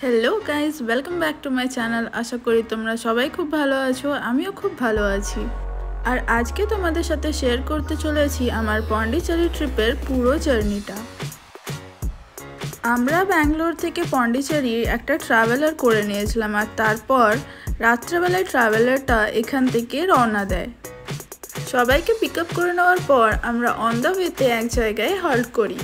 Hello guys, welcome back to my channel. আশা করি তোমরা সবাই খুব ভালো আছো, আমিও খুব ভালো আছি। আর আজকে তোমাদের সাথে শেয়ার করতে চলেছি আমার পন্ডিচেরি ট্রিপের পুরো জার্নিটা। আমরা ব্যাঙ্গালোর থেকে পন্ডিচেরি একটা ট্রাভেলার করে নিয়েছিলাম, আর তারপর রাত্রেবেলায় ট্রাভেলারটা এখান থেকে রওনা দেয়। সবাইকে পিক আপ করে নেওয়ার পর আমরা অন দ্য ওয়েতে এক জায়গায় হল্ট করি।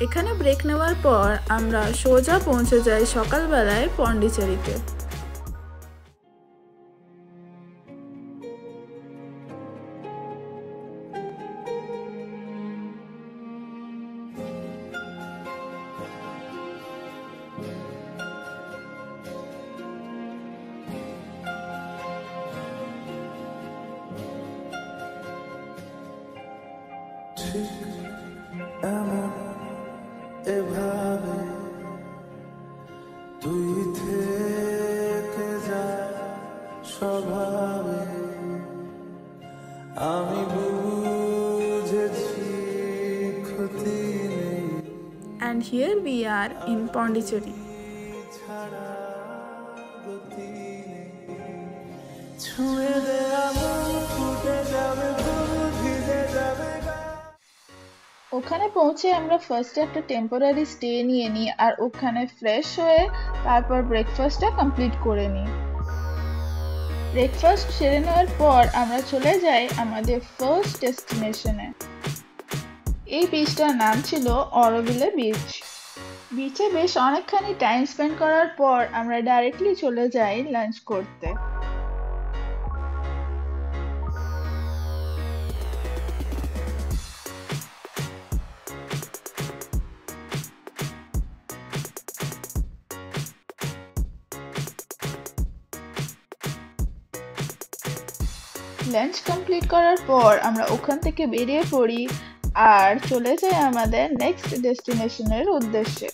এখানে ব্রেক নেওয়ার পর আমরা সোজা পৌঁছে যাই সকালবেলায় পন্ডিচেরিতে। এভাবে তুই থেকে যা স্বভাবে আমি বুঝেছি ক্ষতি নেই। And here we are in Pondicherry. ছাড়া গতি নেই, ছুঁয়ে দেয়া মন ফুটে যাবে, ফুল ভিজে যাবে। ওখানে পৌঁছে আমরা ফার্স্টে একটা টেম্পোরারি স্টে নিয়ে নিই, আর ওখানে ফ্রেশ হয়ে তারপর ব্রেকফাস্টটা কমপ্লিট করে নিই। ব্রেকফাস্ট সেরে নেওয়ার পর আমরা চলে যাই আমাদের ফার্স্ট ডেস্টিনেশনে। এই বিচটার নাম ছিল অরোভিলে বিচ। বিচে বেশ অনেকখানি টাইম স্পেন্ড করার পর আমরা ডাইরেক্টলি চলে যাই লাঞ্চ করতে। লাঞ্চ কমপ্লিট করার পর আমরা ওখান থেকে বেরিয়ে পড়ি আর চলে যাই আমাদের নেক্সট ডেস্টিনেশনের উদ্দেশ্যে।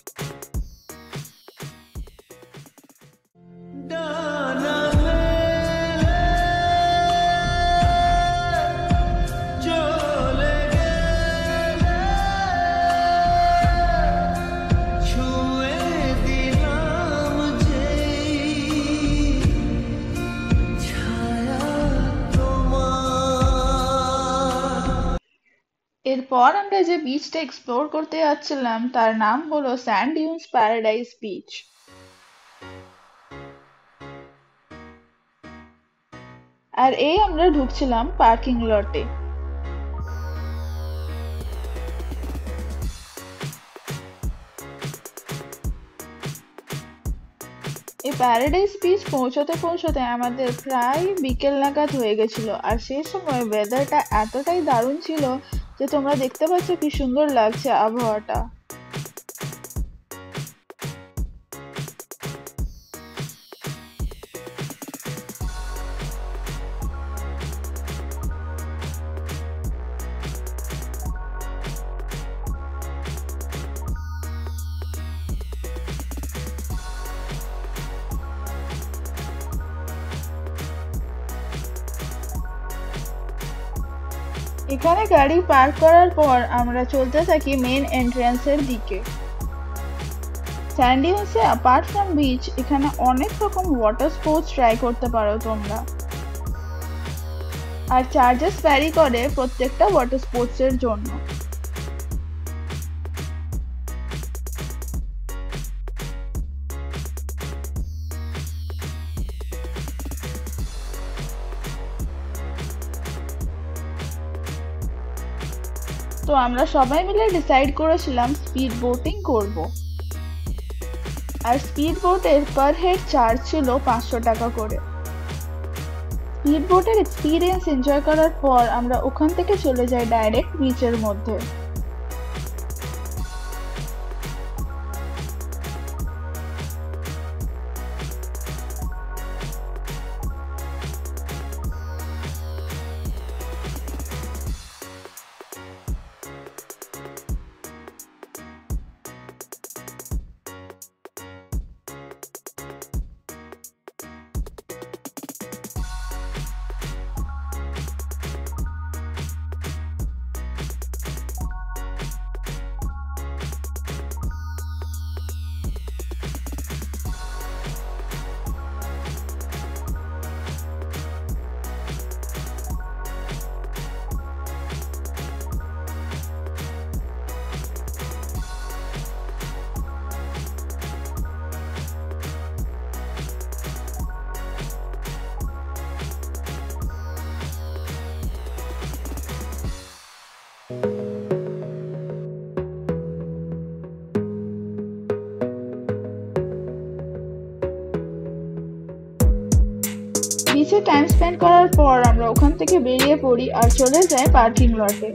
এরপর আমরা যে বিচটা এক্সপ্লোর করতে যাচ্ছিলাম তার নাম হলো স্যান্ড ডিউনস প্যারাডাইস বিচ। আর এই আমরা ঢুকছিলাম পার্কিং লটে। এই প্যারাডাইস বিচ পৌঁছতে পৌঁছতে আমাদের প্রায় বিকেল নাগাদ হয়ে গেছিল, আর সেই সময় ওয়েদারটা এতটাই দারুণ ছিল যে তোমরা দেখতে পাচ্ছ কি সুন্দর লাগছে আবহাওয়াটা। এখানে গাড়ি পার্ক করার পর আমরা চলতে থাকি মেন এন্ট্রান্সের দিকে। স্যান্ড ডিউনসে অ্যাপার্ট ফ্রম বিচ এখানে অনেক রকম ওয়াটার স্পোর্টস ট্রাই করতে পারো তোমরা, আর চার্জেস ভ্যারি করে প্রত্যেকটা ওয়াটার স্পোর্টস এর জন্য। তো আমরা সবাই মিলে ডিসাইড করেছিলাম স্পিড বোটিং করব, আর স্পিড বোটের পার হেড চার্জ ছিল 500 টাকা করে। স্পিড বোটের এক্সপিরিয়েন্স এনজয় করার পর আমরা ওখান থেকে চলে যাই ডাইরেক্ট বিচের মধ্যে। বিচে টাইম স্পেন্ড করার পর আমরা ওখান থেকে বেরিয়ে পড়ি আর চলে যাই পার্কিং লটে।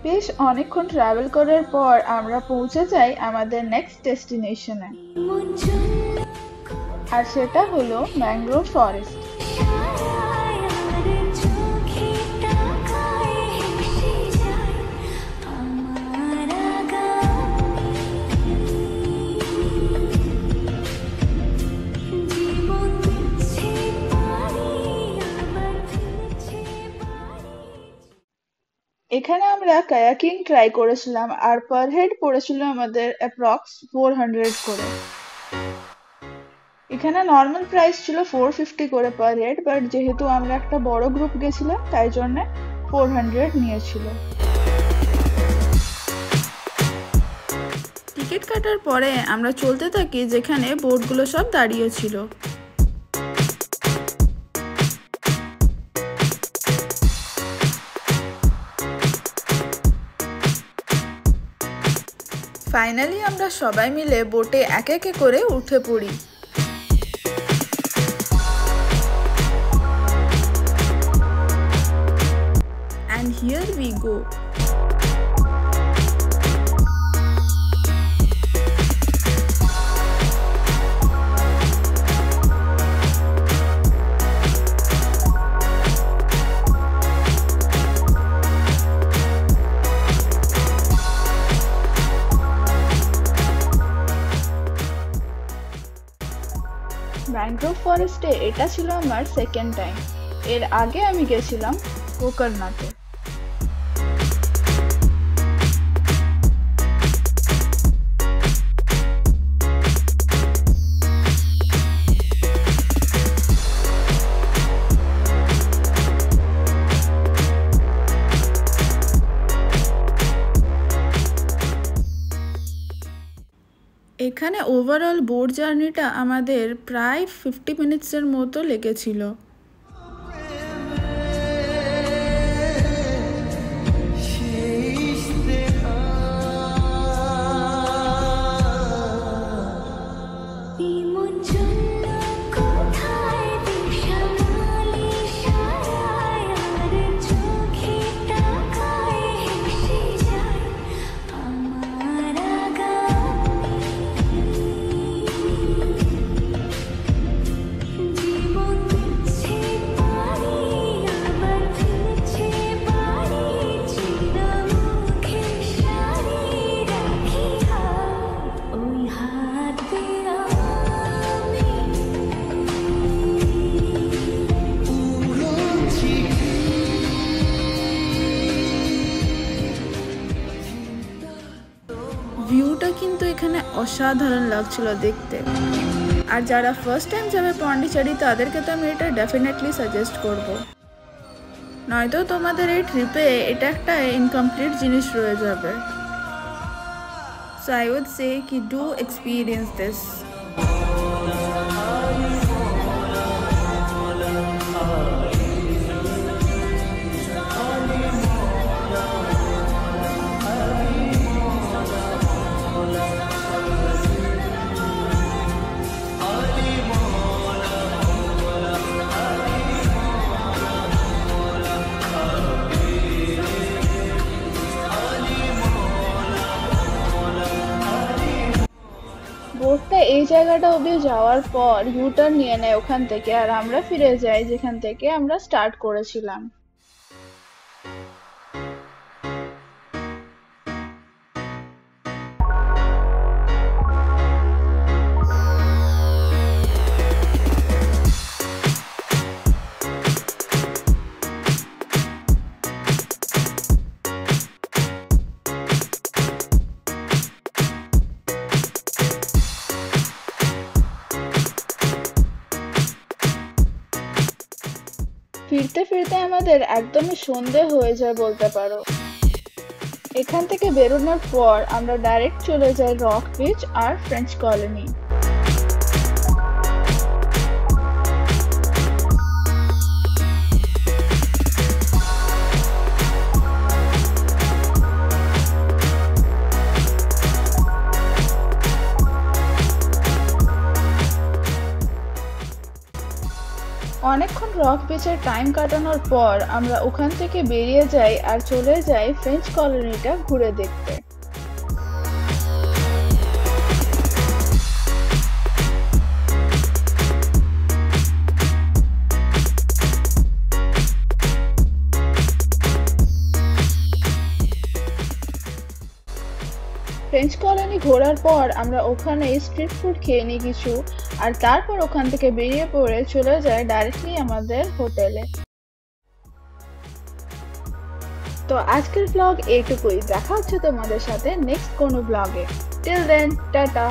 বেশ অনেকক্ষণ ট্রাভেল করার পর আমরা পৌঁছে যাই আমাদের নেক্সট ডেস্টিনেশনে, আর সেটা হলো ম্যানগ্রোভ ফরেস্ট। এখানে আমরা কায়াকিং ট্রাই করেছিলাম আর পার হেড পড়েছিল আমাদের অ্যাপ্রক্স 400 করে। এখানে নর্মাল প্রাইস ছিল 450 করে পার হেড, বাট যেহেতু আমরা একটা বড় গ্রুপ গেছিলাম তাই জন্য 400 নিয়েছিল। টিকিট কাটার পরে আমরা চলতে থাকি যেখানে বোটগুলো সব দাঁড়িয়ে ছিল। ফাইনালি আমরা সবাই মিলে বোটে এক এক করে উঠে পড়ি। And here we go. Mangrove ফরেস্টে এটা ছিল আমার সেকেন্ড টাইম। এর আগে আমি গেছিলাম গোকর্ণাতে। এখানে ওভারঅল বোট জার্নিটা আমাদের প্রায় 50 মিনিটসের মতো লেগেছিল। ভিউটা কিন্তু এখানে অসাধারণ লাগছিল দেখতে, আর যারা ফার্স্ট টাইম যাবে পন্ডিচেরি তাদেরকে তো আমি এটা ডেফিনেটলি সাজেস্ট করব। নয়তো তোমাদের এই ট্রিপে এটা একটা ইনকমপ্লিট জিনিস রয়ে যাবে। সো আই উড সে কি ডু এক্সপিরিয়েন্স দিস। বোটটা এই জায়গাটা অবধি যাওয়ার পর ইউটার্ন নিয়ে নেয় ওখান থেকে, আর আমরা ফিরে যাই যেখান থেকে আমরা স্টার্ট করেছিলাম। ফিরতে ফিরতে আমাদের একদমই সন্ধে হয়ে যায় বলতে পারো। এখান থেকে বেরোনোর পর আমরা ডাইরেক্ট চলে যাই রক বিচ আর ফ্রেঞ্চ কলোনি। অনেকক্ষণ রক বিচের টাইম কাটানোর পর আমরা ওখান থেকে বেরিয়ে যাই আর চলে যাই ফ্রেঞ্চ কলোনিটা ঘুরে দেখতে। ফ্রেঞ্চ কলোনি ঘোরার পর আমরা ওখানে স্ট্রিট ফুড খেয়ে নিই কিছু, আর তারপর ওখান থেকে বেরিয়ে পড়ে চলে যায় ডাইরেক্টলি আমাদের হোটেলে। তো আজকের ব্লগ এইটুকুই, দেখা হচ্ছে তোমাদের সাথে নেক্সট কোনো ব্লগে। Till then tata.